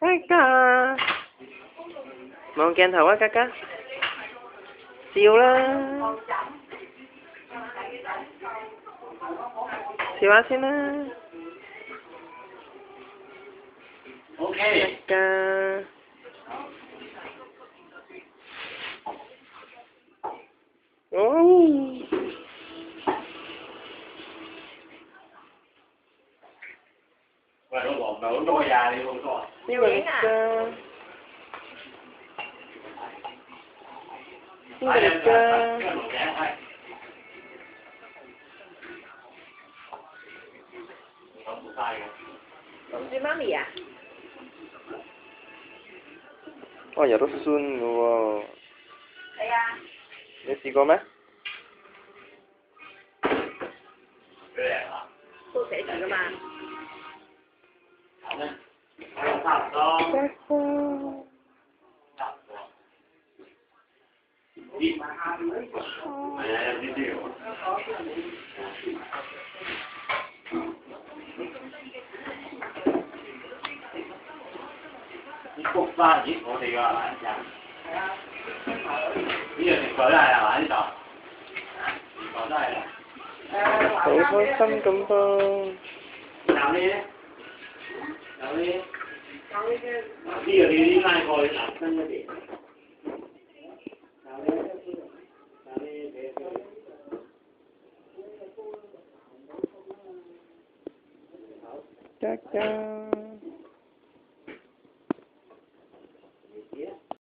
嘉嘉，望鏡頭啊，嘉嘉，笑啦，笑下先啦。OK。嘉嘉，哦。喂，老婆唔係好多呀，你好多啊？呢個嚟㗎，呢個嚟㗎。諗住媽咪啊？哇，有得酸㗎喎。係啊。你試過咩？都寫住㗎嘛。差唔多。嘉嘉。係啊，有啲啲喎。啲菊花葉我哋㗎係嘛？係啊。呢個食過都係係嘛？呢度。全部都係。好開心咁噃。有呢？有呢？呢個你拉過去南新嗰邊。嘉嘉。